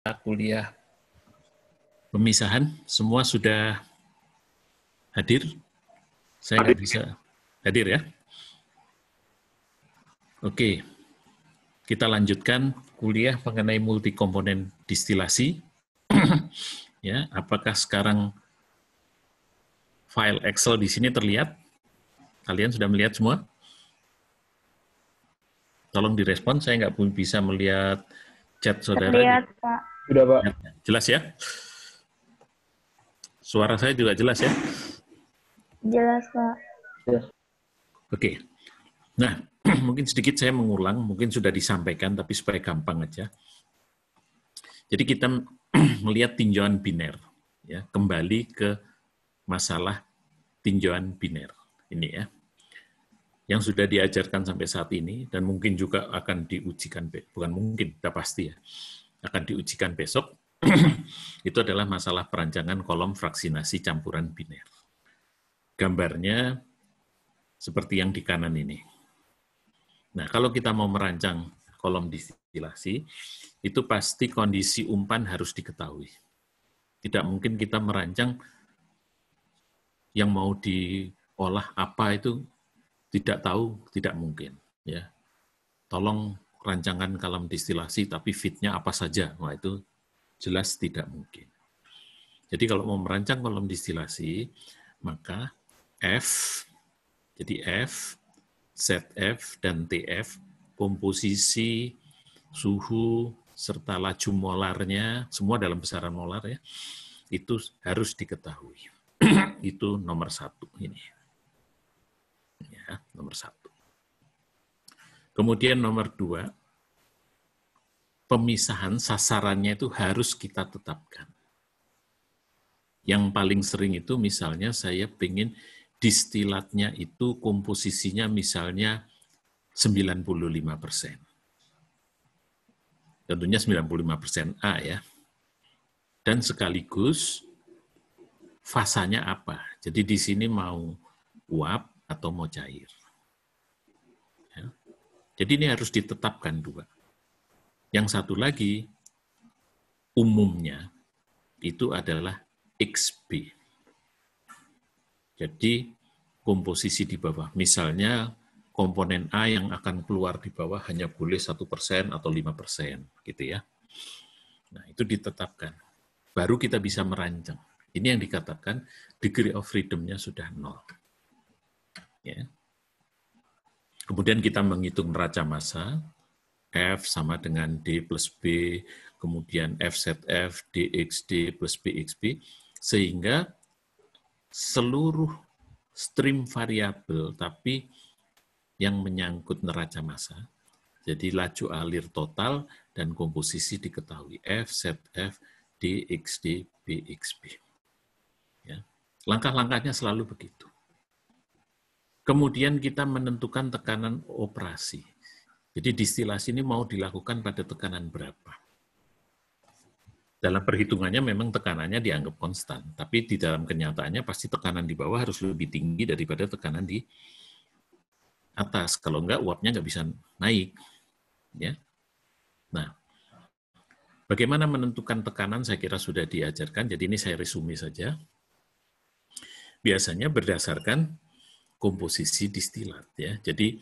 kuliah pemisahan, semua sudah hadir? Saya nggak bisa hadir ya? Oke, kita lanjutkan kuliah mengenai multikomponen distilasi. Ya, apakah sekarang file Excel di sini terlihat? Kalian sudah melihat semua? Tolong direspon, saya nggak bisa melihat chat saudara. Terlihat, Pak. Sudah, Pak. Jelas ya? Suara saya juga jelas ya? Jelas, Pak. Yes. Oke. Nah, mungkin sedikit saya mengulang, mungkin sudah disampaikan, tapi supaya gampang aja. Jadi kita melihat tinjauan biner, ya, kembali ke masalah tinjauan biner ini ya, yang sudah diajarkan sampai saat ini dan mungkin juga akan diujikan, bukan mungkin, sudah pasti ya, akan diujikan besok. Itu adalah masalah perancangan kolom fraksinasi campuran biner. Gambarnya seperti yang di kanan ini. Nah, kalau kita mau merancang kolom distilasi, itu pasti kondisi umpan harus diketahui. Tidak mungkin kita merancang yang mau diolah apa itu tidak tahu, tidak mungkin. Ya, tolong rancangan kolom distilasi, tapi fitnya apa saja, nah itu jelas tidak mungkin. Jadi kalau mau merancang kolom distilasi, maka F, jadi F, ZF, dan TF, komposisi, suhu, serta laju molarnya, semua dalam besaran molar ya, itu harus diketahui. Itu nomor satu ini. Ya, nomor satu. Kemudian nomor dua, pemisahan sasarannya itu harus kita tetapkan. Yang paling sering itu misalnya saya ingin distilatnya itu komposisinya misalnya 95%. Tentunya 95% A ya. Dan sekaligus fasanya apa. Jadi di sini mau uap atau mau cair. Ya. Jadi ini harus ditetapkan dua. Yang satu lagi, umumnya itu adalah XB. Jadi komposisi di bawah. Misalnya komponen A yang akan keluar di bawah hanya boleh 1% atau 5%, gitu ya. Nah, itu ditetapkan. Baru kita bisa merancang. Ini yang dikatakan degree of freedom-nya sudah 0. Ya. Kemudian kita menghitung neraca massa, F sama dengan D plus B, kemudian FZF, DXD plus BXB, sehingga seluruh stream variabel, tapi yang menyangkut neraca massa, jadi laju alir total dan komposisi diketahui, F, ZF, DXD, BXB. Ya. Langkah-langkahnya selalu begitu. Kemudian kita menentukan tekanan operasi. Jadi distilasi ini mau dilakukan pada tekanan berapa. Dalam perhitungannya memang tekanannya dianggap konstan, tapi di dalam kenyataannya pasti tekanan di bawah harus lebih tinggi daripada tekanan di atas. Kalau enggak, uapnya nggak bisa naik. Ya. Nah, bagaimana menentukan tekanan saya kira sudah diajarkan, jadi ini saya resume saja. Biasanya berdasarkan komposisi distilat. Ya. Jadi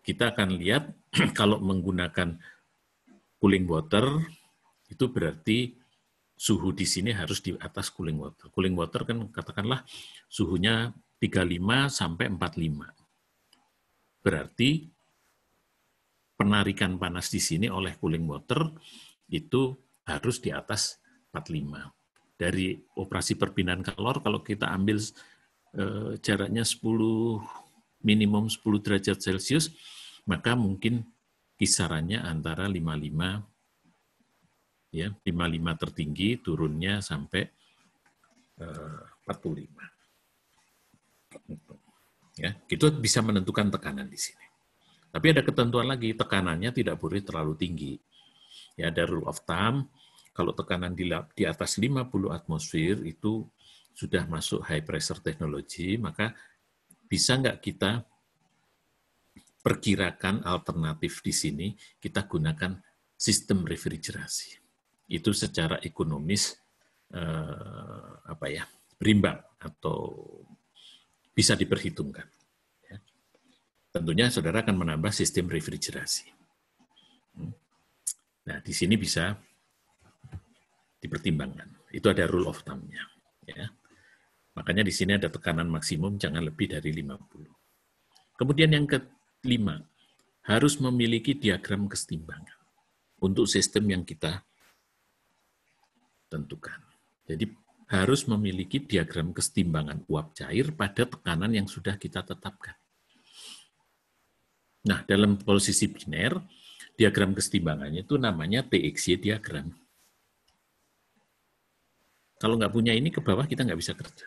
kita akan lihat kalau menggunakan cooling water, itu berarti suhu di sini harus di atas cooling water. Cooling water kan katakanlah suhunya 35 sampai 45. Berarti penarikan panas di sini oleh cooling water itu harus di atas 45. Dari operasi perpindahan kalor, kalau kita ambil jaraknya 10, minimum 10 derajat Celcius, maka mungkin kisarannya antara 55, ya 55 tertinggi, turunnya sampai 45. Ya, itu bisa menentukan tekanan di sini. Tapi ada ketentuan lagi, tekanannya tidak boleh terlalu tinggi. Ya, ada rule of thumb, kalau tekanan di atas 50 atmosfer itu sudah masuk high pressure technology, maka bisa nggak kita perkirakan alternatif di sini, kita gunakan sistem refrigerasi. itu secara ekonomis berimbang atau bisa diperhitungkan. Ya. Tentunya saudara akan menambah sistem refrigerasi. Nah, di sini bisa dipertimbangkan. Itu ada rule of thumb-nya. Ya. Makanya di sini ada tekanan maksimum jangan lebih dari 50. Kemudian yang kelima, harus memiliki diagram kesetimbangan untuk sistem yang kita tentukan. Jadi harus memiliki diagram kesetimbangan uap cair pada tekanan yang sudah kita tetapkan. Nah, dalam posisi biner, diagram kesetimbangannya itu namanya TXY diagram. Kalau nggak punya ini, ke bawah kita nggak bisa kerja.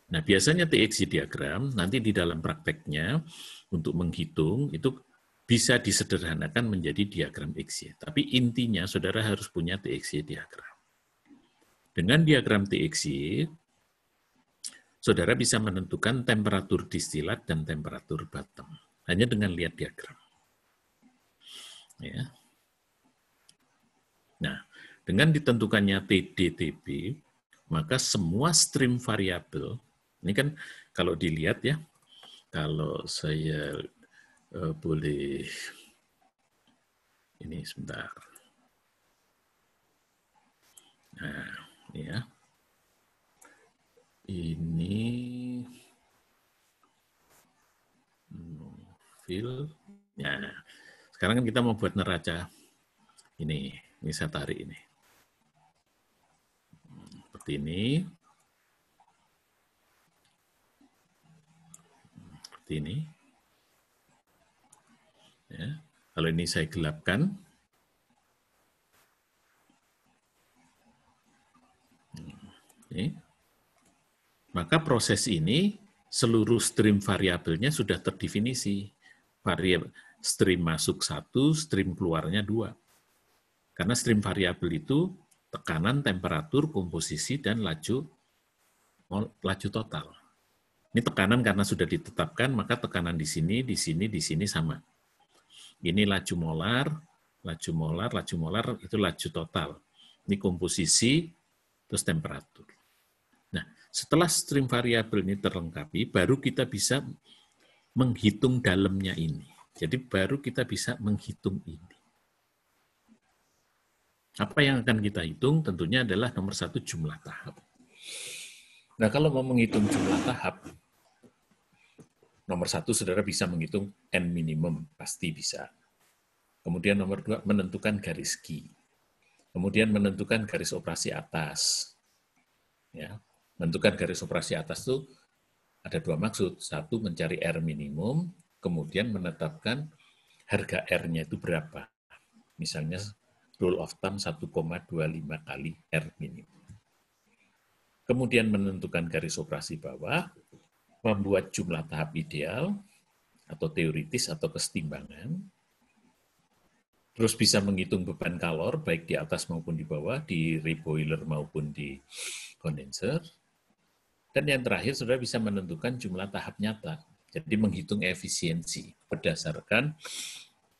Nah, biasanya TXY diagram, nanti di dalam prakteknya, untuk menghitung, itu bisa disederhanakan menjadi diagram XY. Tapi intinya, saudara harus punya TXY diagram. Dengan diagram TXY, saudara bisa menentukan temperatur distilat dan temperatur bottom. Hanya dengan lihat diagram. Ya. Nah, dengan ditentukannya TDTB, maka semua stream variabel, ini kan kalau dilihat ya, kalau saya boleh, ini sebentar. Nah, ini ya. Ini fill. Nah, sekarang kan kita mau buat neraca. Ini saya tarik ini. Seperti ini. Seperti ini. Ya. Kalau ini saya gelapkan. Ini. Maka proses ini seluruh stream variabelnya sudah terdefinisi. Variabel stream masuk 1, stream keluarnya 2. Karena stream variabel itu tekanan, temperatur, komposisi, dan laju total. Ini tekanan karena sudah ditetapkan, maka tekanan di sini, di sini, di sini sama. Ini laju molar, itu laju total. Ini komposisi, terus temperatur. Nah, setelah stream variabel ini terlengkapi, baru kita bisa menghitung dalamnya ini. Jadi baru kita bisa menghitung ini. Apa yang akan kita hitung tentunya adalah nomor 1 jumlah tahap. Nah, kalau mau menghitung jumlah tahap, nomor 1 saudara bisa menghitung N minimum, pasti bisa. Kemudian nomor 2 menentukan garis key. Kemudian menentukan garis operasi atas. Ya, menentukan garis operasi atas itu ada 2 maksud. 1 mencari R minimum, kemudian menetapkan harga R-nya itu berapa. Misalnya rule of thumb 1,25 kali R minimum. Kemudian menentukan garis operasi bawah, membuat jumlah tahap ideal, atau teoritis atau kesetimbangan, terus bisa menghitung beban kalor, baik di atas maupun di bawah, di reboiler maupun di kondenser. Dan yang terakhir, saudara bisa menentukan jumlah tahap nyata. Jadi menghitung efisiensi berdasarkan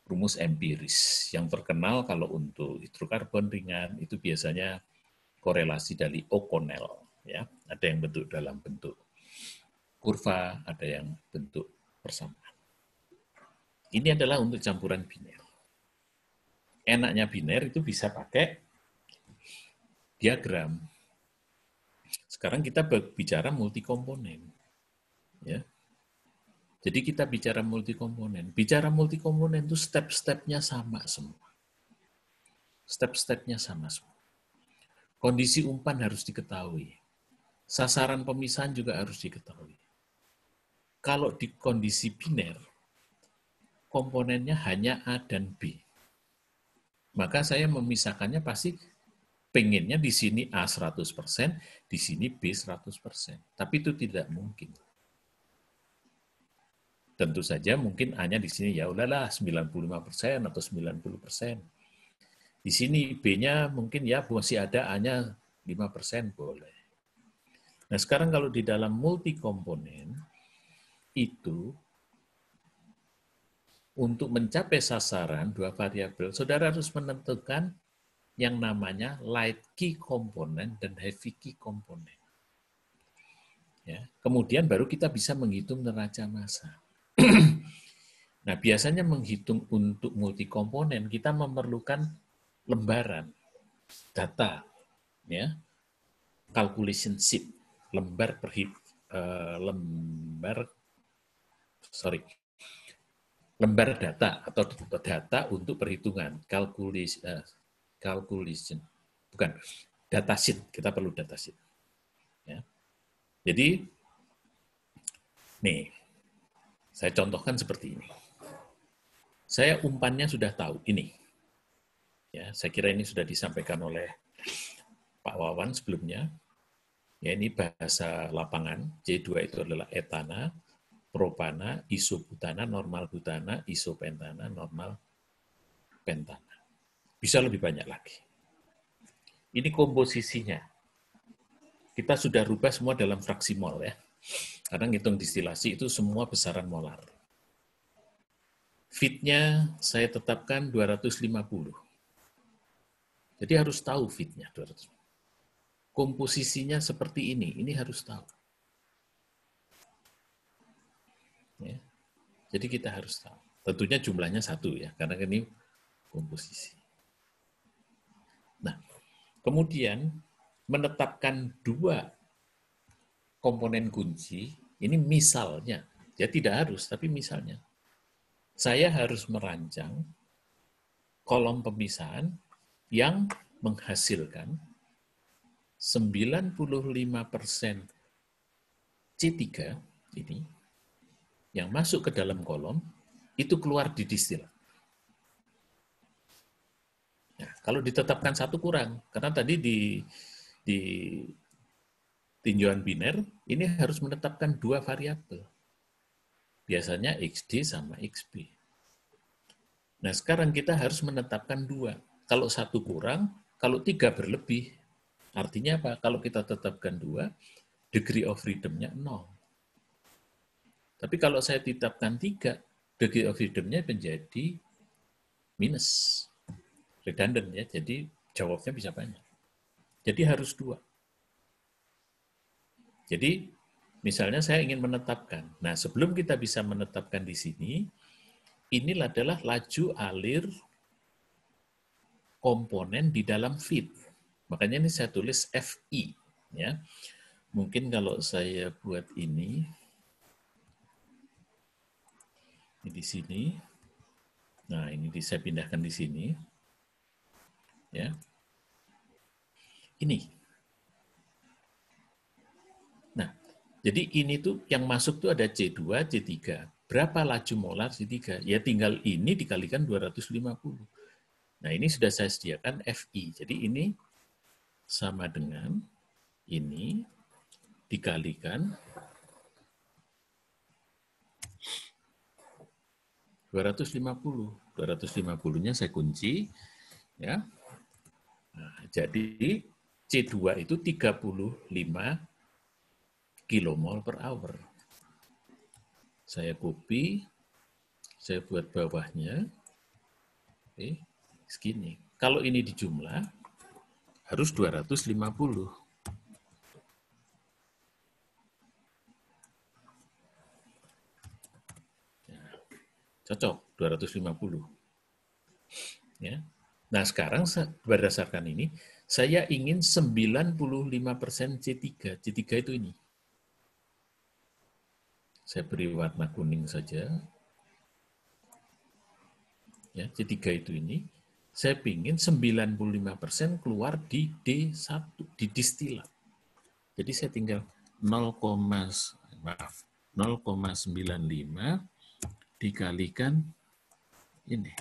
rumus empiris. Yang terkenal kalau untuk hidrokarbon ringan, itu biasanya korelasi dari O'Connell. Ya, ada yang bentuk dalam bentuk kurva, ada yang bentuk persamaan. Ini adalah untuk campuran biner. Enaknya biner itu bisa pakai diagram. Sekarang kita bicara multikomponen. Ya. Jadi kita bicara multikomponen. Bicara multikomponen itu step-stepnya sama semua. Step-stepnya sama semua. Kondisi umpan harus diketahui. Sasaran pemisahan juga harus diketahui. Kalau di kondisi biner, komponennya hanya A dan B. Maka saya memisahkannya pasti pengennya di sini A 100%, di sini B 100%. Tapi itu tidak mungkin. Tentu saja mungkin A-nya di sini ya udahlah 95% atau 90%. Di sini B-nya mungkin ya masih ada A-nya 5% boleh. Nah, sekarang kalau di dalam multikomponen itu untuk mencapai sasaran 2 variabel, saudara harus menentukan yang namanya light key component dan heavy key component. Ya, kemudian baru kita bisa menghitung neraca massa. Nah, biasanya menghitung untuk multi komponen kita memerlukan lembaran data, ya, calculation sheet, lembar data atau data untuk perhitungan, calculation, bukan data sheet, kita perlu data sheet. Ya. Jadi, nih, saya contohkan seperti ini. Saya umpannya sudah tahu ini. Ya, saya kira ini sudah disampaikan oleh Pak Wawan sebelumnya. Ya, ini bahasa lapangan. C2 itu adalah etana, propana, isobutana, normal butana, isopentana, normal pentana. Bisa lebih banyak lagi. Ini komposisinya. Kita sudah rubah semua dalam fraksi mol ya. Karena ngitung distilasi itu semua besaran molar. Feed-nya saya tetapkan 250. Jadi harus tahu feed-nya 250. Komposisinya seperti ini harus tahu. Ya. Jadi kita harus tahu. Tentunya jumlahnya 1 ya, karena ini komposisi. Nah, kemudian menetapkan 2 komponen kunci, ini misalnya, ya tidak harus, tapi misalnya. Saya harus merancang kolom pemisahan yang menghasilkan 95% C3 ini yang masuk ke dalam kolom itu keluar di distilat. Nah, kalau ditetapkan 1 kurang, karena tadi di tinjauan biner ini harus menetapkan 2 variabel. Biasanya XD sama XB. Nah, sekarang kita harus menetapkan 2. Kalau 1 kurang, kalau 3 berlebih. Artinya apa? Kalau kita tetapkan 2, degree of freedom-nya 0. Tapi kalau saya tetapkan 3, degree of freedom-nya menjadi minus. Redundant ya, jadi jawabnya bisa banyak. Jadi harus 2. Jadi misalnya saya ingin menetapkan. Nah, sebelum kita bisa menetapkan di sini, ini adalah laju alir komponen di dalam feed. Makanya ini saya tulis FI. Ya. Mungkin kalau saya buat ini di sini. Nah, ini saya pindahkan di sini. Ya. Ini. Nah, jadi ini tuh yang masuk tuh ada C2, C3. Berapa laju molar C3? Ya tinggal ini dikalikan 250. Nah, ini sudah saya sediakan FI. Jadi ini sama dengan ini dikalikan 250. 250-nya saya kunci. Ya. Nah, jadi C2 itu 35 kilomol per hour. Saya copy, saya buat bawahnya. Oke, segini. Kalau ini dijumlah, harus 250. Cocok, 250. Ya. Nah, sekarang berdasarkan ini, saya ingin 95% C3. C3 itu ini. Saya beri warna kuning saja. Ya, C3 itu ini. Saya ingin 95% keluar di D1, di distilat. Jadi saya tinggal 0,95 dikalikan ini.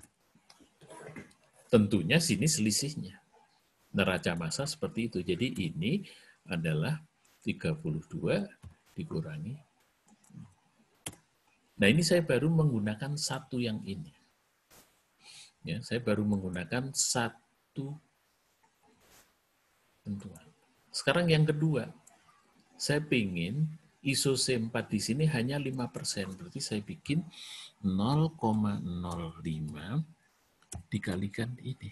Tentunya sini selisihnya. Neraca massa seperti itu. Jadi ini adalah 32 dikurangi. Nah, ini saya baru menggunakan 1 yang ini. Ya, saya baru menggunakan 1 tentuan. Sekarang yang kedua, saya ingin ISO C4 di sini hanya 5%. Berarti saya bikin 0,05 dikalikan ini.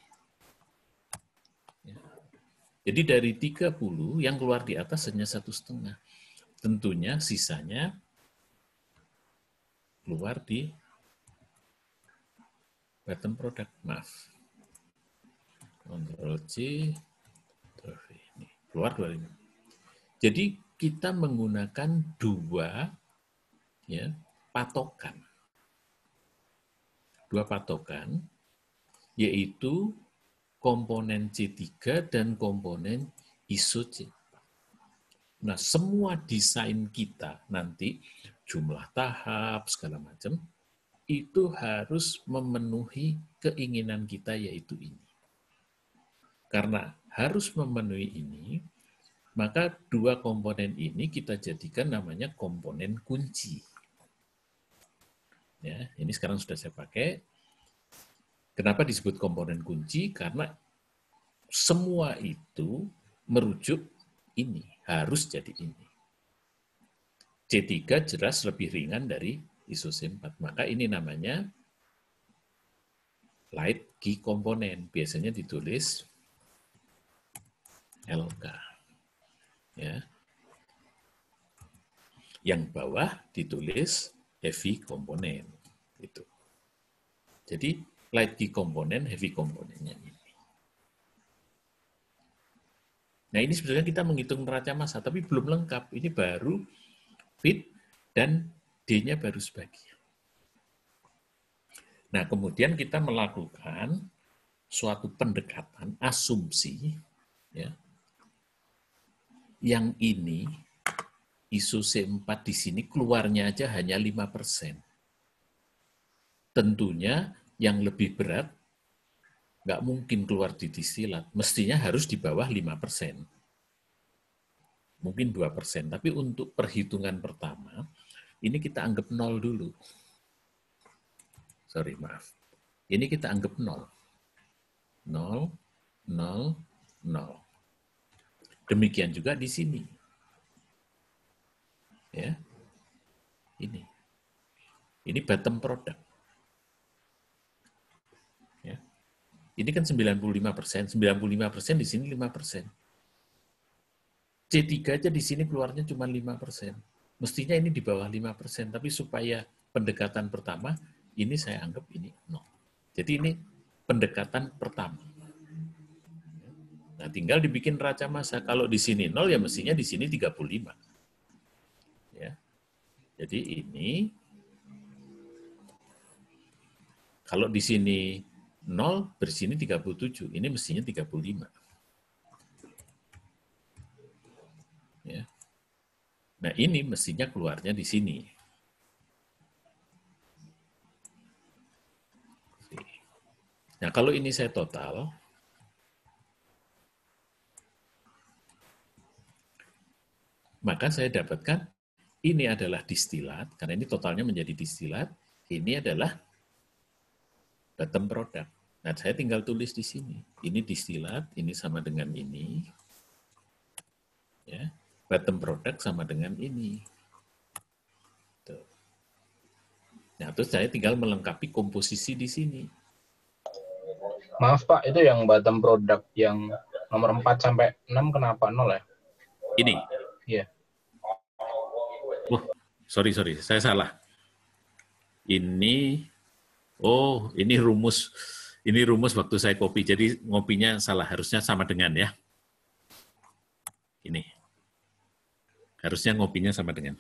Jadi dari 30 yang keluar di atas hanya 1,5. Tentunya sisanya keluar di bottom product. Maaf. Ctrl C, Ctrl V. Ini keluar 25. Jadi kita menggunakan dua patokan. Dua patokan, yaitu komponen C3 dan komponen ISO C4. Nah, semua desain kita nanti, jumlah tahap, segala macam, itu harus memenuhi keinginan kita, yaitu ini. Karena harus memenuhi ini, maka dua komponen ini kita jadikan namanya komponen kunci. Ya, ini sekarang sudah saya pakai. Kenapa disebut komponen kunci? Karena semua itu merujuk ini, harus jadi ini. C3 jelas lebih ringan dari ISO C4, maka ini namanya light key komponen. Biasanya ditulis LK. Ya. Yang bawah ditulis heavy komponen. Gitu. Jadi light key komponen, heavy komponennya ini. Nah ini sebenarnya kita menghitung neraca massa, tapi belum lengkap. Ini baru fit dan D-nya baru sebagian. Nah kemudian kita melakukan suatu pendekatan, asumsi, ya, yang ini ISO C4 di sini keluarnya aja hanya 5%. Tentunya yang lebih berat nggak mungkin keluar di distilat, mestinya harus di bawah 5%. Mungkin 2%, tapi untuk perhitungan pertama, ini kita anggap 0 dulu. Sorry, maaf. Ini kita anggap 0. 0, 0, 0. Demikian juga di sini. Ya. Ini bottom product. Ya. Ini kan 95%, 95% di sini 5%. C3 aja di sini keluarnya cuma 5%. Mestinya ini di bawah 5%, tapi supaya pendekatan pertama, ini saya anggap ini 0. Jadi ini pendekatan pertama. Nah, tinggal dibikin neraca massa. Kalau di sini 0, ya mestinya di sini 35. Ya. Jadi ini, kalau di sini 0, bersini 37. Ini mestinya 35. Ya. Nah, ini mestinya keluarnya di sini. Nah, kalau ini saya total, maka saya dapatkan ini adalah distilat, karena ini totalnya menjadi distilat, ini adalah bottom product. Nah, saya tinggal tulis di sini. Ini distilat, ini sama dengan ini. Ya, bottom product sama dengan ini. Tuh. Nah, terus saya tinggal melengkapi komposisi di sini. Maaf Pak, itu yang bottom product yang nomor 4 sampai 6 kenapa 0 ya? Ini? Iya. Oh, sorry, saya salah. Ini, oh, ini rumus waktu saya copy, jadi ngopinya salah, harusnya sama dengan ya. Ini. Harusnya ngopinya sama dengan.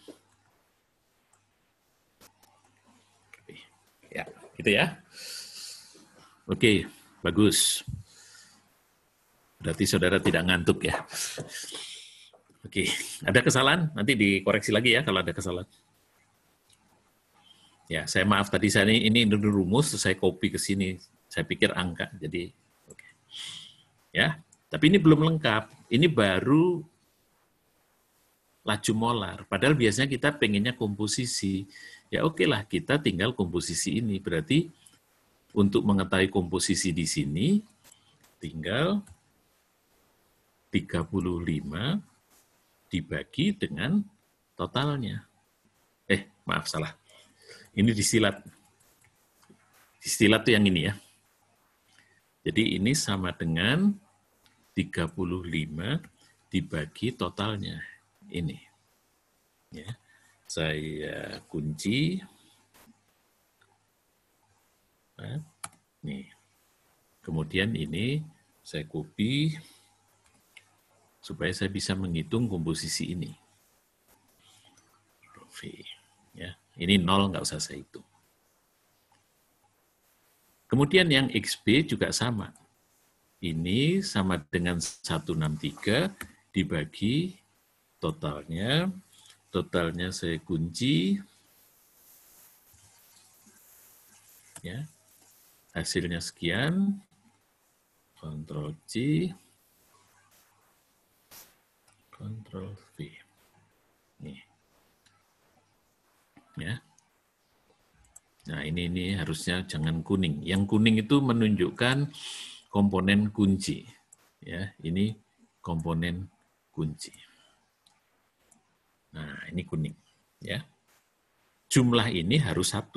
Ya, gitu ya. Oke, bagus. Berarti saudara tidak ngantuk ya. Oke, ada kesalahan? Nanti dikoreksi lagi ya kalau ada kesalahan. Ya, saya maaf tadi saya ini rumus, saya copy ke sini. Saya pikir angka, jadi oke. Ya, tapi ini belum lengkap. Ini baru laju molar. Padahal biasanya kita pengennya komposisi. Ya oke lah, kita tinggal komposisi ini. Berarti untuk mengetahui komposisi di sini, tinggal 35 dibagi dengan totalnya. Maaf, salah. Ini distilat. Distilat itu yang ini ya. Jadi ini sama dengan 35 dibagi totalnya. Ini. Ya. Saya kunci. Nah, nih. Kemudian ini saya copy supaya saya bisa menghitung komposisi ini. V. Ya. Ini 0, nggak usah saya hitung. Kemudian yang XB juga sama. Ini sama dengan 163 dibagi totalnya. Totalnya saya kunci. Ya. Hasilnya sekian. Ctrl C. Ctrl V. Nih. Ya. Nah, ini harusnya jangan kuning. Yang kuning itu menunjukkan komponen kunci. Ya, ini komponen kunci. Nah, ini kuning. Ya. Jumlah ini harus 1.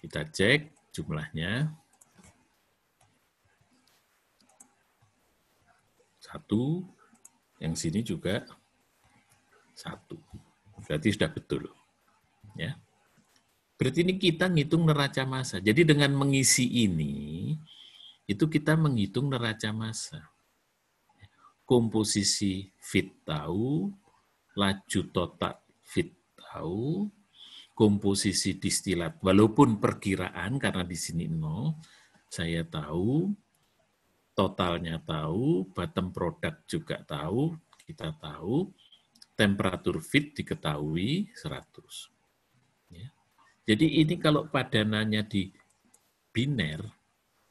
Kita cek jumlahnya. 1. Yang sini juga 1. Berarti sudah betul. Ya. Berarti ini kita ngitung neraca massa. Jadi dengan mengisi ini, itu kita menghitung neraca massa. Komposisi feed tahu, laju total feed tahu, komposisi distilat. Walaupun perkiraan, karena di sini 0, saya tahu, totalnya tahu, bottom product juga tahu, kita tahu, temperatur feed diketahui 100. Ya. Jadi ini kalau padanannya di biner,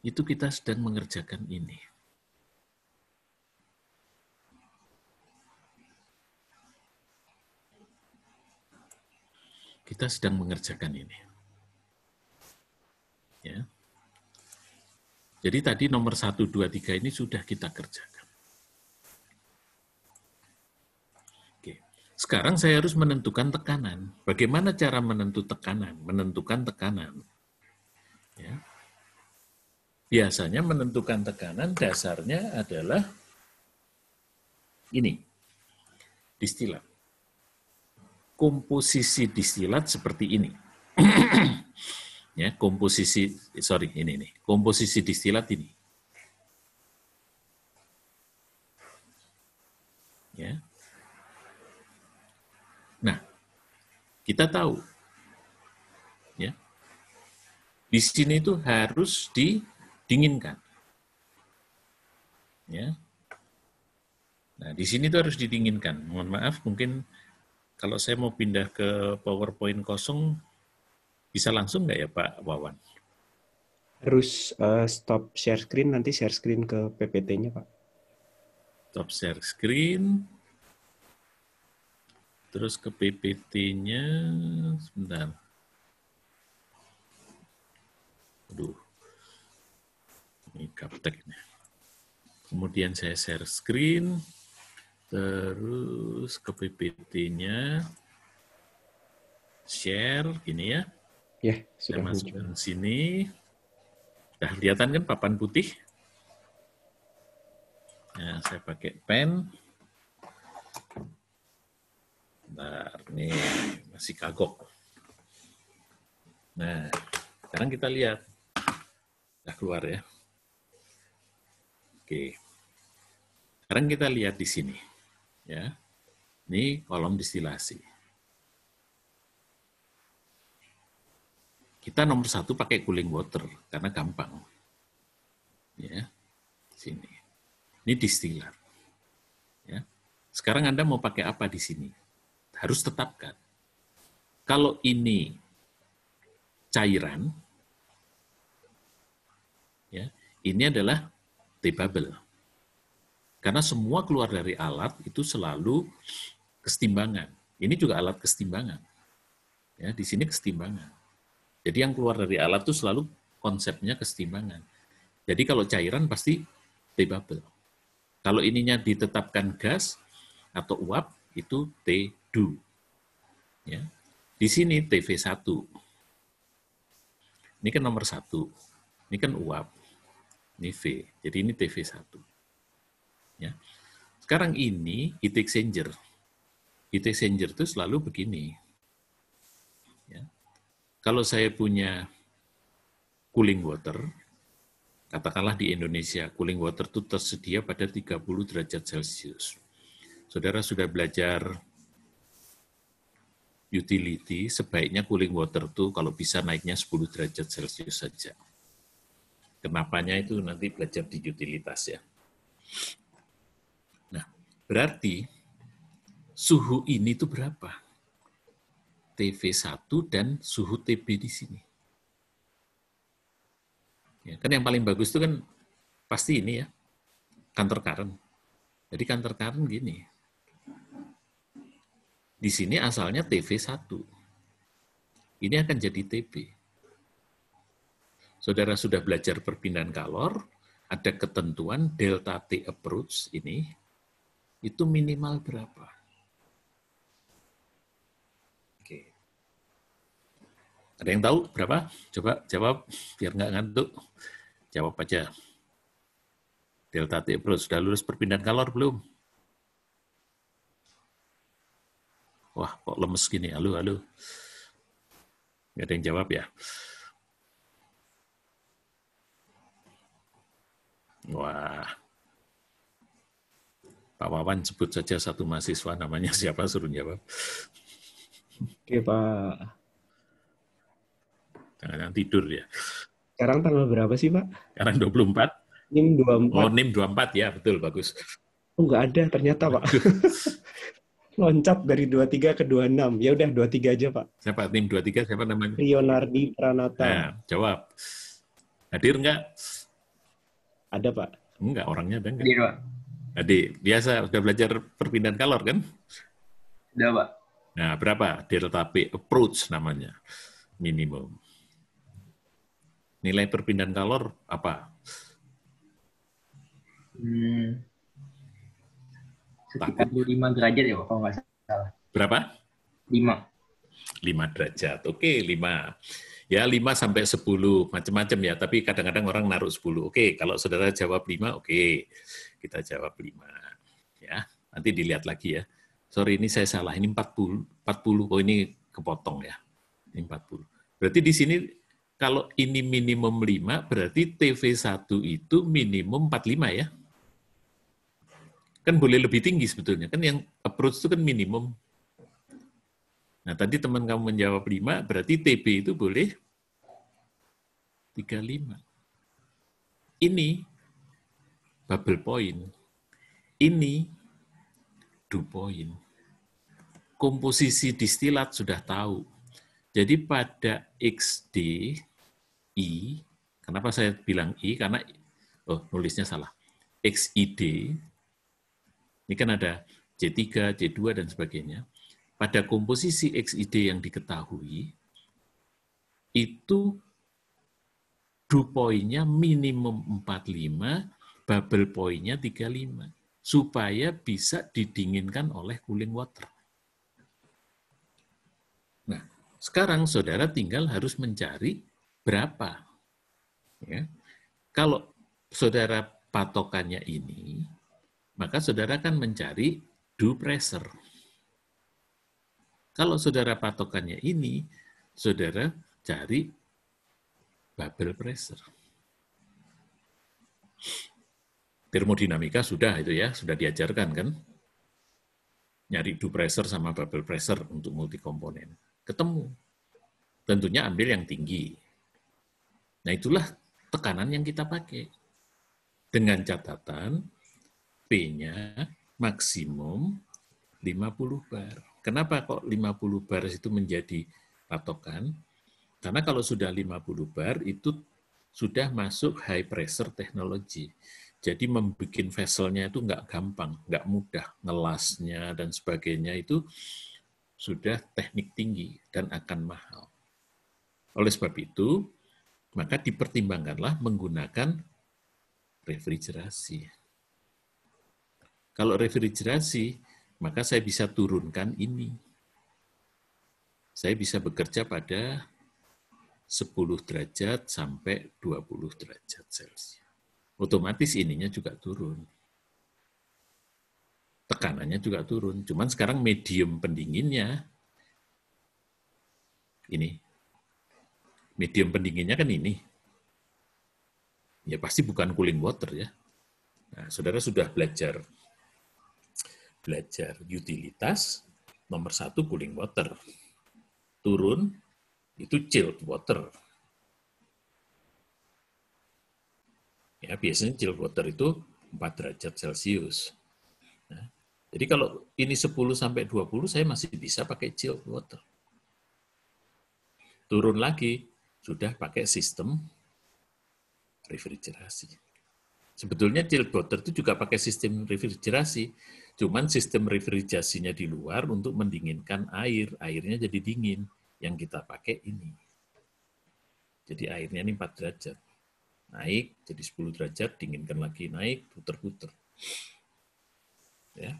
itu kita sedang mengerjakan ini. Kita sedang mengerjakan ini. Ya. Jadi tadi nomor 1, 2, 3 ini sudah kita kerjakan. Oke. Sekarang saya harus menentukan tekanan. Bagaimana cara menentukan tekanan? Ya. Biasanya menentukan tekanan dasarnya adalah ini, distilat. Komposisi distilat seperti ini. Ya, komposisi distilat ini. Ya. Nah, kita tahu, ya, di sini itu harus didinginkan. Ya. Nah, di sini itu harus didinginkan. Mohon maaf, mungkin kalau saya mau pindah ke PowerPoint kosong, bisa langsung nggak ya Pak Wawan? Harus stop share screen, nanti share screen ke PPT-nya Pak. Stop share screen. Terus ke PPT-nya, sebentar. Aduh, ini gaptek. Kemudian saya share screen, terus ke PPT-nya, share, gini ya. Ya, Saya sudah masukkan sini. Sudah kelihatan kan papan putih? Nah, saya pakai pen. Bentar, nih masih kagok. Nah, sekarang kita lihat. Sudah keluar ya. Oke. Sekarang kita lihat di sini. Ya. Ini kolom distilasi. Kita nomor 1 pakai cooling water karena gampang. Ya. Sini. Ini distilat. Ya. Sekarang Anda mau pakai apa di sini? Harus tetapkan. Kalau ini cairan, ya, ini adalah T-bubble. Karena semua keluar dari alat itu selalu kesetimbangan. Ini juga alat kesetimbangan. Ya, di sini kesetimbangan. Jadi yang keluar dari alat itu selalu konsepnya kesetimbangan. Jadi kalau cairan pasti T-bubble. Kalau ininya ditetapkan gas atau uap, itu T-dew. Ya. Di sini TV1. Ini kan nomor 1. Ini kan uap. Ini V. Jadi ini TV1. Sekarang ini heat exchanger. Heat exchanger itu selalu begini. Ya. Kalau saya punya cooling water, katakanlah di Indonesia, cooling water itu tersedia pada 30 derajat Celcius. Saudara sudah belajar utility, sebaiknya cooling water itu kalau bisa naiknya 10 derajat Celcius saja. Kenapanya itu nanti belajar di utilitas ya. Nah, berarti suhu ini itu berapa? TV1 dan suhu TB di sini. Ya, kan yang paling bagus itu kan pasti ini ya, counter current. Jadi counter current gini. Di sini asalnya TV1. Ini akan jadi TB. Saudara sudah belajar perpindahan kalor, ada ketentuan delta T approach ini, itu minimal berapa? Oke. Ada yang tahu berapa? Coba jawab, biar nggak ngantuk. Jawab aja. Delta T approach, sudah lulus perpindahan kalor belum? Wah, kok lemes gini? Halo, halo. Nggak ada yang jawab ya? Wah, Pak Wawan sebut saja satu mahasiswa, namanya siapa, suruh jawab. Oke, Pak. Jangan tidur ya. Sekarang tanggal berapa sih, Pak? Sekarang 24. NIM 24. Oh, NIM 24 ya, betul, bagus. Oh, nggak ada ternyata, Pak. Loncat dari 23 ke 26. Ya udah 23 aja, Pak. Siapa NIM 23? Siapa namanya? Rionardi Pranata. Nah, jawab. Hadir nggak? Ada, Pak. Enggak, orangnya ada nggak? Hadir, Pak. Hadir. Biasa sudah belajar perpindahan kalor kan? Sudah, Pak. Nah, berapa? Delta P approach namanya. Minimum. Nilai perpindahan kalor apa? Sekitar 25 derajat ya, Pak, kalau nggak salah. Berapa? 5. 5 derajat. Oke, 5. Ya, 5 sampai 10, macam-macam ya. Tapi kadang-kadang orang naruh 10. Oke, kalau saudara jawab 5, oke. Kita jawab 5. Ya, nanti dilihat lagi ya. Sorry, ini saya salah. Ini 40. Oh, ini kepotong ya. Ini 40. Berarti di sini, kalau ini minimum 5, berarti TV1 itu minimum 45 ya. Kan boleh lebih tinggi sebetulnya. Kan yang approach itu kan minimum. Nah, tadi teman kamu menjawab 5, berarti TB itu boleh 35. Ini bubble point. Ini dew point. Komposisi distilat sudah tahu. Jadi pada XD, I, kenapa saya bilang I? Karena, nulisnya salah. XID, ini kan ada C3, C2, dan sebagainya. Pada komposisi XID yang diketahui, itu dew point-nya minimum 45, bubble point-nya 35, supaya bisa didinginkan oleh cooling water. Nah, sekarang saudara tinggal harus mencari berapa. Ya. Kalau saudara patokannya ini, maka saudara kan mencari dew pressure. Kalau saudara patokannya ini, saudara cari bubble pressure. Termodinamika sudah itu ya, sudah diajarkan kan? Nyari dew pressure sama bubble pressure untuk multikomponen. Ketemu. Tentunya ambil yang tinggi. Nah, itulah tekanan yang kita pakai. Dengan catatan P-nya maksimum 50 bar. Kenapa kok 50 bar itu menjadi patokan? Karena kalau sudah 50 bar itu sudah masuk high pressure technology. Jadi membuat vesselnya itu nggak gampang, nggak mudah, ngelasnya dan sebagainya itu sudah teknik tinggi dan akan mahal. Oleh sebab itu, maka dipertimbangkanlah menggunakan refrigerasi. Kalau refrigerasi, maka saya bisa turunkan ini. Saya bisa bekerja pada 10 derajat sampai 20 derajat Celcius. Otomatis ininya juga turun. tekanannya juga turun. Cuman sekarang medium pendinginnya ini. Medium pendinginnya kan ini. Ya pasti bukan cooling water ya. Nah, saudara sudah belajar utilitas, nomor 1 cooling water. Turun, itu chilled water. Ya, biasanya chilled water itu 4 derajat Celcius. Nah, jadi kalau ini 10 sampai 20, saya masih bisa pakai chilled water. Turun lagi, sudah pakai sistem refrigerasi. Sebetulnya chilled water itu juga pakai sistem refrigerasi, cuman sistem refrigerasinya di luar untuk mendinginkan air, airnya jadi dingin. Yang kita pakai ini. Jadi airnya ini 4 derajat. Naik jadi 10 derajat, dinginkan lagi, naik, puter-puter. Ya.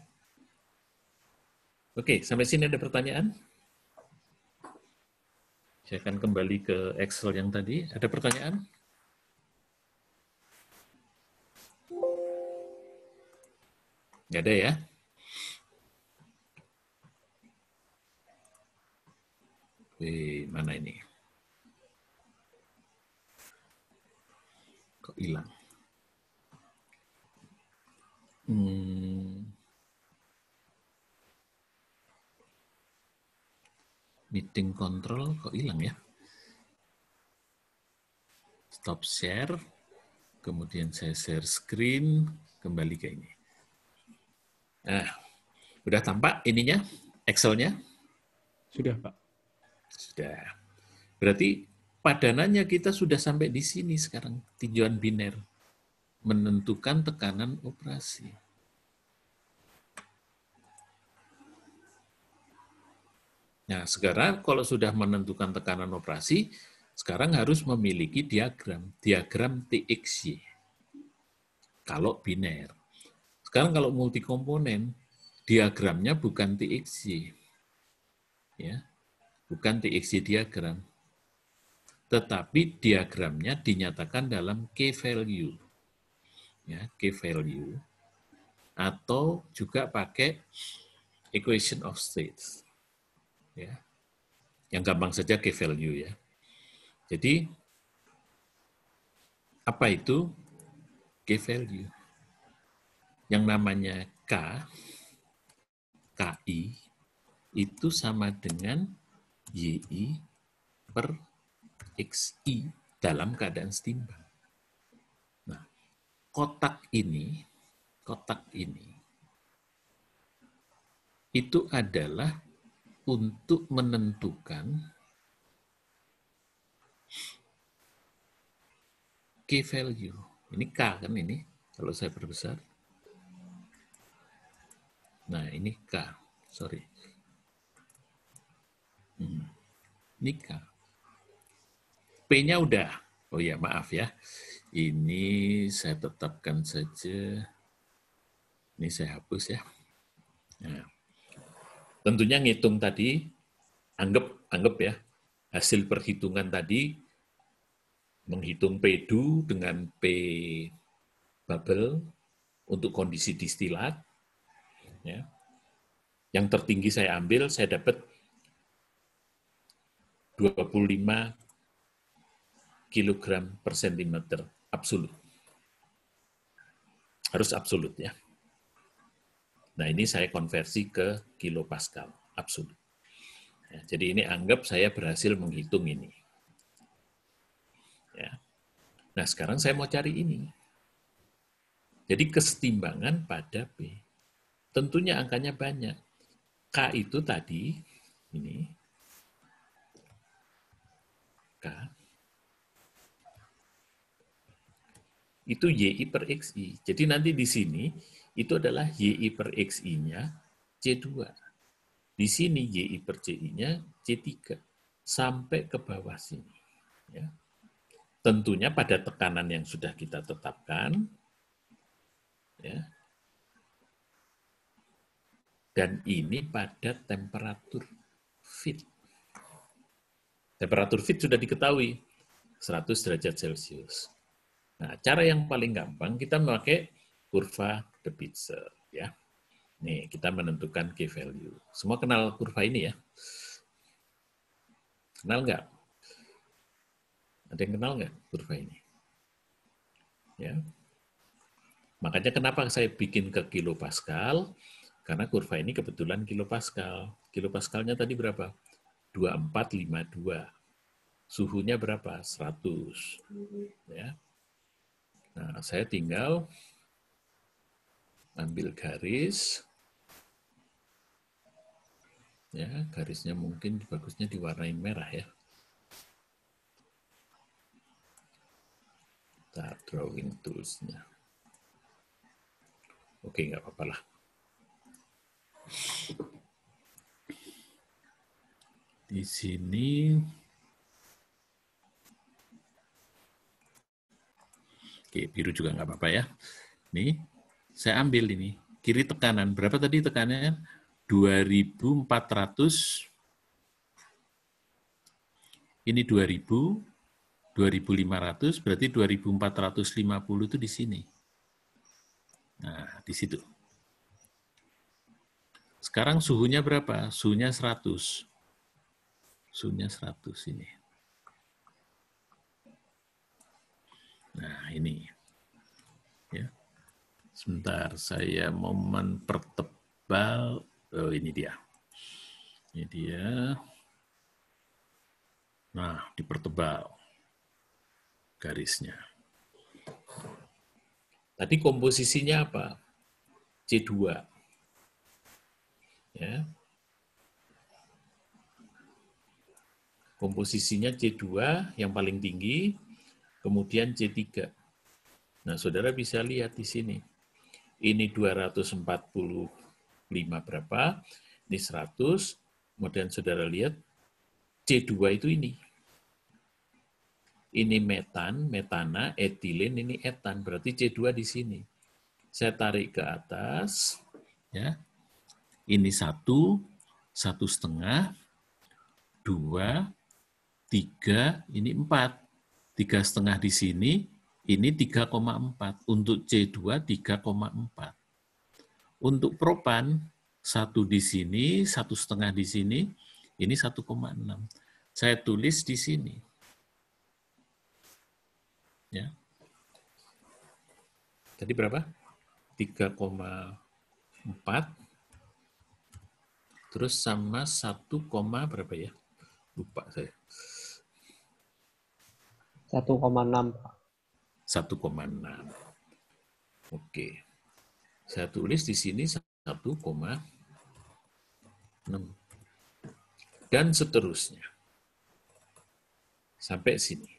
Oke, sampai sini ada pertanyaan? Saya akan kembali ke Excel yang tadi. Ada pertanyaan? Nggak ada ya? Mana ini? Kok hilang? Meeting control kok hilang ya? Stop share, kemudian saya share screen, kembali ke ini. Nah, udah tampak ininya, Excel-nya? Sudah, Pak. Sudah. Berarti padanannya kita sudah sampai di sini sekarang, tinjauan biner. Menentukan tekanan operasi. Nah, sekarang kalau sudah menentukan tekanan operasi, sekarang harus memiliki diagram TXY. Kalau biner. Sekarang kalau multikomponen, diagramnya bukan TXY. Ya, bukan TXY diagram. Tetapi diagramnya dinyatakan dalam key value. Ya, key value. Atau juga pakai equation of states. Ya. Yang gampang saja key value ya. Jadi apa itu key value? Yang namanya KI, itu sama dengan YI per XI dalam keadaan setimbang. Nah, kotak ini itu adalah untuk menentukan key value. Ini K kan ini, kalau saya perbesar. Nah, ini K, sorry. Ini K. P-nya udah. Oh ya, maaf ya. Ini saya tetapkan saja. Ini saya hapus ya. Nah, tentunya ngitung tadi, anggap ya, hasil perhitungan tadi, menghitung P2 dengan P bubble untuk kondisi distilat. Ya. Yang tertinggi saya ambil, saya dapat 25 kilogram per sentimeter absolut. Harus absolut ya. Nah ini saya konversi ke kilopascal absolut. Ya, jadi ini anggap saya berhasil menghitung ini. Ya. Nah sekarang saya mau cari ini. Jadi kesetimbangan pada P. Tentunya angkanya banyak. K itu tadi, ini, K, itu YI per XI. Jadi nanti di sini, itu adalah YI per XI-nya C2. Di sini YI per CI-nya C3. Sampai ke bawah sini. Ya. Tentunya pada tekanan yang sudah kita tetapkan, ya. Dan ini pada temperatur feed. Temperatur feed sudah diketahui, 100 derajat Celcius. Nah, cara yang paling gampang kita memakai kurva de Pitzer. Ya. Nih, kita menentukan key value. Semua kenal kurva ini ya? Kenal nggak? Ada yang kenal nggak kurva ini? Ya. Makanya kenapa saya bikin ke kilopascal? Karena kurva ini kebetulan kilopascal. Kilopascalnya tadi berapa? 2452. Suhunya berapa? 100. Ya. Nah, saya tinggal ambil garis. Ya, garisnya mungkin bagusnya diwarnain merah ya. Kita drawing tools-nya. Oke, nggak apa-apa lah. Di sini, oke, biru juga nggak apa-apa ya. Nih, saya ambil ini. Kiri tekanan, berapa tadi tekanannya? 2400, ini 2000, 2500, berarti 2450 itu di sini. Nah, di situ. Sekarang suhunya berapa? Suhunya 100. Suhunya 100 ini. Nah, ini. Ya. Sebentar, saya mau mempertebal. Oh, ini dia. Ini dia. Nah, dipertebal garisnya. Tadi komposisinya apa? C2. Ya. Komposisinya C2 yang paling tinggi, kemudian C3. Nah, saudara bisa lihat di sini. Ini 245 berapa, ini 100, kemudian saudara lihat C2 itu ini. Ini metan, metana, etilen, ini etan, berarti C2 di sini. Saya tarik ke atas, ya. Ini 1, 1,5, 2, 3, ini 4. 3,5 di sini, ini 3,4. Untuk C2, 3,4. Untuk propan, 1 di sini, 1,5 di sini, ini 1,6. Saya tulis di sini. Ya. Tadi berapa? 3,4. Terus sama 1, berapa ya? Lupa saya. 1,6, Pak. 1,6. Oke. Saya tulis di sini 1,6. Dan seterusnya. Sampai sini.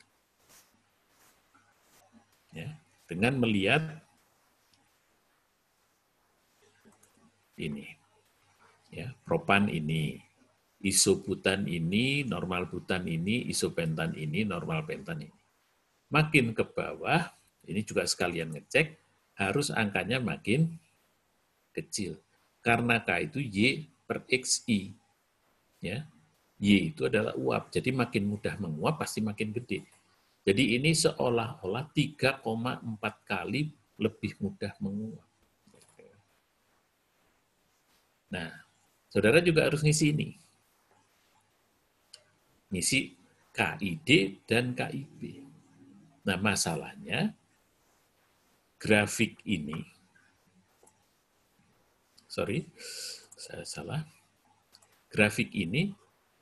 Ya, dengan melihat ini. Ya, propan ini, isobutan ini, normal butan ini, isopentan ini, normal pentan ini. Makin ke bawah, ini juga sekalian ngecek, harus angkanya makin kecil. Karena K itu Y per XI. Ya. Y itu adalah uap, jadi makin mudah menguap pasti makin gede. Jadi ini seolah-olah 3,4 kali lebih mudah menguap. Nah, saudara juga harus ngisi ini. Ngisi KID dan KIB. Nah, masalahnya grafik ini, sorry, saya salah. Grafik ini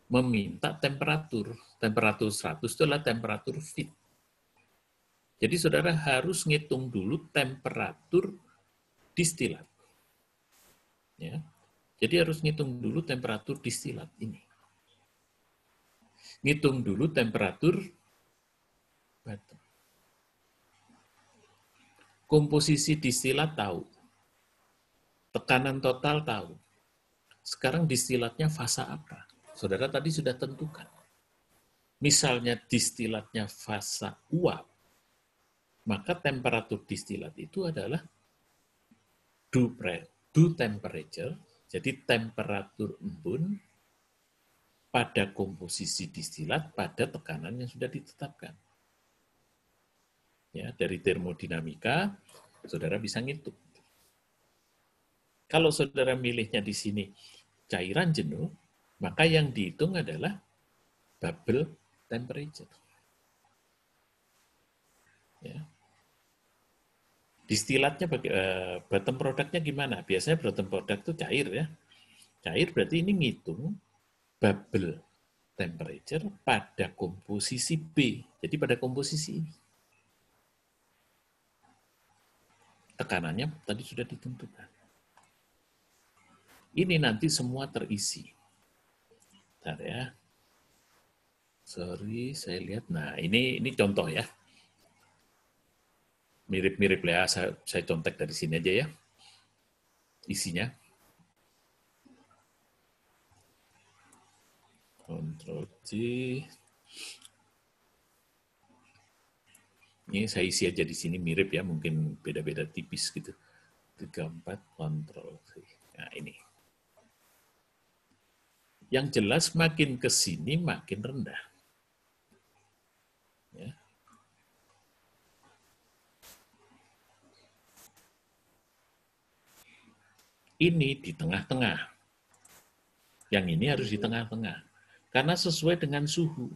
meminta temperatur. Temperatur 100 itu adalah temperatur feed. Jadi saudara harus ngitung dulu temperatur distilat. Ya. Jadi harus ngitung dulu temperatur distilat ini. Ngitung dulu temperatur bottom. Komposisi distilat tahu. Tekanan total tahu. Sekarang distilatnya fasa apa? Saudara tadi sudah tentukan. Misalnya distilatnya fasa uap, maka temperatur distilat itu adalah do temperature, jadi temperatur embun pada komposisi distilat pada tekanan yang sudah ditetapkan. Ya, dari termodinamika, saudara bisa ngitung. Kalau saudara milihnya di sini cairan jenuh, maka yang dihitung adalah bubble temperature. Ya. Distilatnya bottom produknya gimana? Biasanya bottom product itu cair ya. Cair berarti ini ngitung bubble temperature pada komposisi B. Jadi pada komposisi ini. Tekanannya tadi sudah ditentukan. Ini nanti semua terisi. Bentar ya. Sorry, saya lihat. Nah, ini contoh ya. Mirip-mirip ya, saya contek dari sini aja ya. Isinya. Ctrl C. Ini saya isi aja di sini mirip ya, mungkin beda-beda tipis gitu. 34, Ctrl C. Nah, ini. Yang jelas makin ke sini makin rendah. Ya. Ini di tengah-tengah. Yang ini harus di tengah-tengah. Karena sesuai dengan suhu.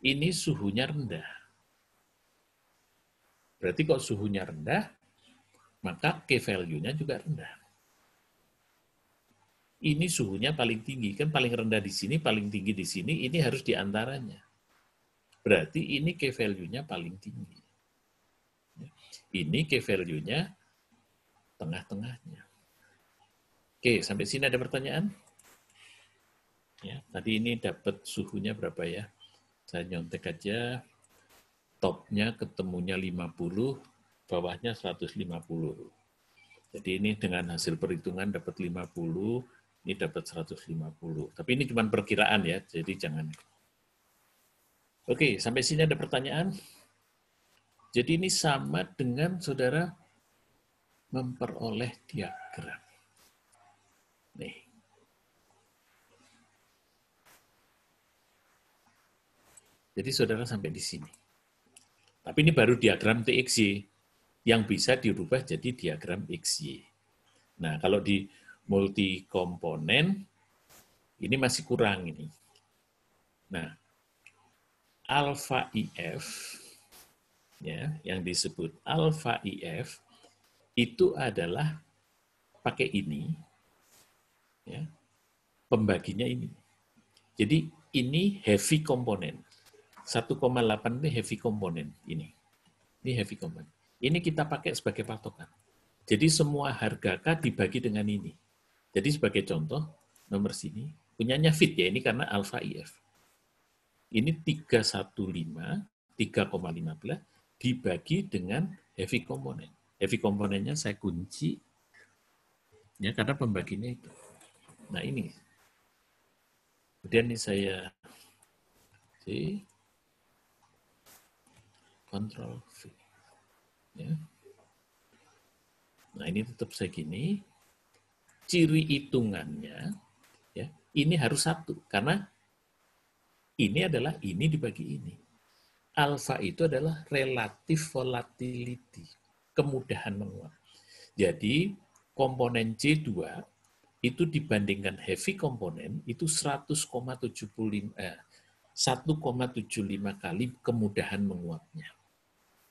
Ini suhunya rendah. Berarti kalau suhunya rendah, maka K-value-nya juga rendah. Ini suhunya paling tinggi. Kan paling rendah di sini, paling tinggi di sini, ini harus di antaranya. Berarti ini K-value-nya paling tinggi. Ini K-value-nya tengah-tengahnya. Oke, sampai sini ada pertanyaan? Ya, tadi ini dapat suhunya berapa ya? Saya nyontek aja. Topnya ketemunya 50, bawahnya 150. Jadi ini dengan hasil perhitungan dapat 50, ini dapat 150. Tapi ini cuma perkiraan ya, jadi jangan. Oke, sampai sini ada pertanyaan? Jadi ini sama dengan saudara memperoleh diagram. Nih. Jadi saudara sampai di sini. Tapi ini baru diagram TXY yang bisa dirubah jadi diagram XY. Nah, kalau di multi komponen ini masih kurang ini. Nah, alfa IF ya, yang disebut alfa IF itu adalah pakai ini ya. Pembaginya ini. Jadi ini heavy komponen. 1,8 ini heavy komponen ini. Ini heavy komponen. Ini kita pakai sebagai patokan. Jadi semua harga K dibagi dengan ini. Jadi sebagai contoh, nomor sini punyanya fit ya, ini karena alfa IF. Ini 315, 3,15 dibagi dengan heavy komponen. Heavy komponennya saya kunci ya karena pembaginya itu. Nah, ini. Kemudian ini saya Ctrl V. Ya. Nah, ini tetap saya gini. Ciri hitungannya, ya, ini harus satu. Karena ini adalah ini dibagi ini. Alfa itu adalah relative volatility, kemudahan menguap. Jadi, komponen C2 itu dibandingkan heavy komponen itu 1,75 kali kemudahan menguapnya.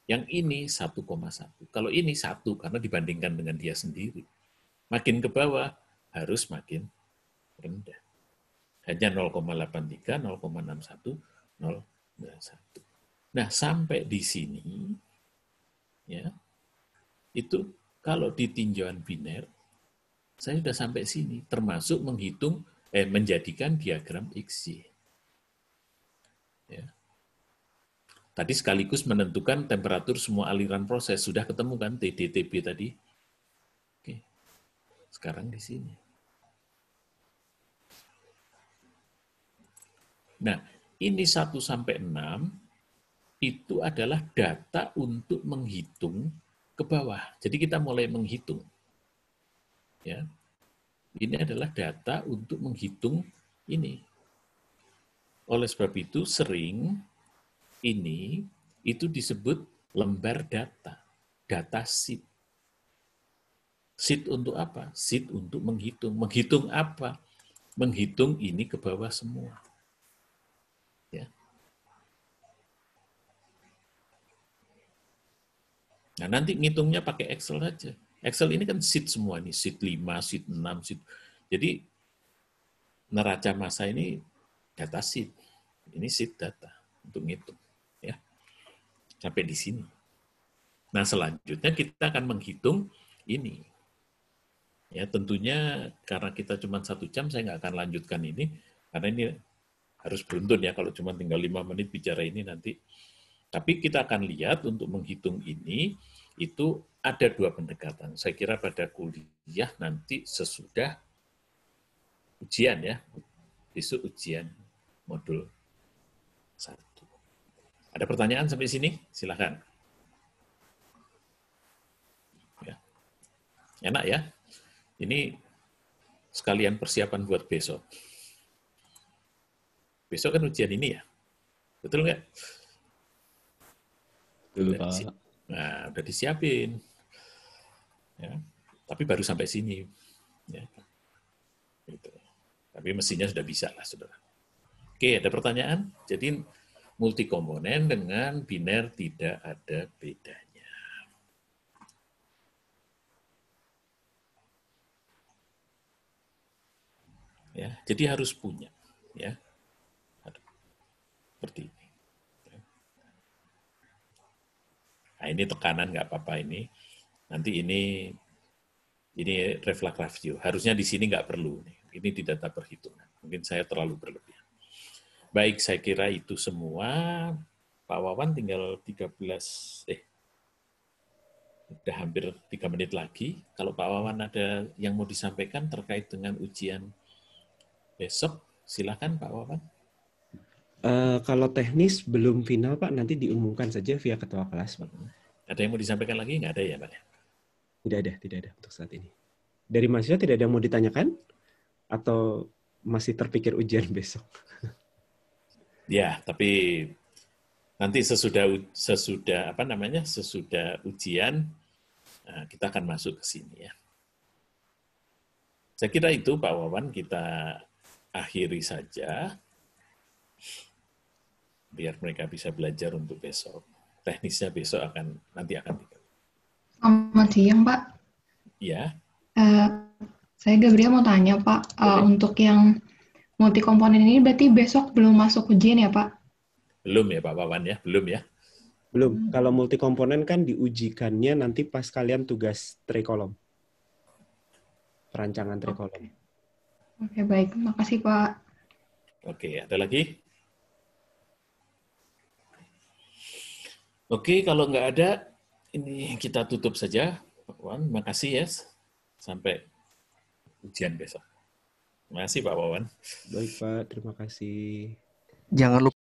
Yang ini 1,1. Kalau ini 1 karena dibandingkan dengan dia sendiri. Makin ke bawah harus makin rendah. Hanya 0,83, 0,61, 0,1. Nah, sampai di sini ya. Itu kalau di tinjauan biner saya sudah sampai sini termasuk menghitung menjadikan diagram XY. Ya. Tadi sekaligus menentukan temperatur semua aliran proses. Sudah ketemu kan TDTB tadi? Oke. Sekarang di sini. Nah, ini 1 sampai 6 itu adalah data untuk menghitung ke bawah. Jadi kita mulai menghitung. Ya. Ini adalah data untuk menghitung ini. Oleh sebab itu sering ini itu disebut lembar data, data sheet. Sheet untuk apa? Sheet untuk menghitung. Menghitung apa? Menghitung ini ke bawah semua. Ya. Nah, nanti ngitungnya pakai Excel saja. Excel ini kan sheet semua, ini sheet 5, sheet 6, sheet. Jadi, neraca massa ini data sheet. Ini sheet data untuk ngitung. Ya. Sampai di sini. Nah, selanjutnya kita akan menghitung ini. Ya, tentunya karena kita cuma 1 jam, saya nggak akan lanjutkan ini, karena ini harus beruntun ya, kalau cuma tinggal 5 menit bicara ini nanti. Tapi kita akan lihat untuk menghitung ini, itu ada 2 pendekatan. Saya kira pada kuliah nanti sesudah ujian ya, besok ujian modul 1. Ada pertanyaan sampai sini? Silakan. Ya. Enak ya? Ini sekalian persiapan buat besok. Besok kan ujian ini ya? Betul nggak? Betul, Pak. Nah, udah disiapin. Ya. Tapi baru sampai sini. Ya. Gitu. Tapi mestinya sudah bisa lah, saudara. Oke, ada pertanyaan? Jadi, multikomponen dengan biner tidak ada bedanya. Ya, jadi harus punya, ya, seperti ini. Nah, ini tekanan nggak apa-apa ini. Nanti ini reflect review. Harusnya di sini nggak perlu. Ini di data perhitungan. Mungkin saya terlalu berlebihan. Baik, saya kira itu semua. Pak Wawan tinggal 13, udah hampir 3 menit lagi. Kalau Pak Wawan ada yang mau disampaikan terkait dengan ujian besok, silakan Pak Wawan. Kalau teknis belum final, Pak. Nanti diumumkan saja via ketua kelas, Pak. Ada yang mau disampaikan lagi? Nggak ada ya, Pak? Tidak ada untuk saat ini. Dari mahasiswa tidak ada yang mau ditanyakan? Atau masih terpikir ujian besok? Ya, tapi nanti sesudah ujian, kita akan masuk ke sini ya. Saya kira itu Pak Wawan, kita akhiri saja biar mereka bisa belajar untuk besok. Teknisnya besok nanti akan Selamat siang, Pak. Ya. Saya Gabriel mau tanya, Pak, untuk yang multikomponen ini berarti besok belum masuk ujian ya, Pak? Belum ya, Pak Wawan ya? Belum ya? Belum. Kalau multikomponen kan diujikannya nanti pas kalian tugas trikolom. Perancangan trikolom. Oke, baik. Makasih, Pak. Oke, ada lagi? Oke, kalau nggak ada, ini kita tutup saja. Pak Wawan, makasih ya. Sampai ujian besok. Terima kasih Pak Wawan. Baik, Pak. Terima kasih. Jangan lupa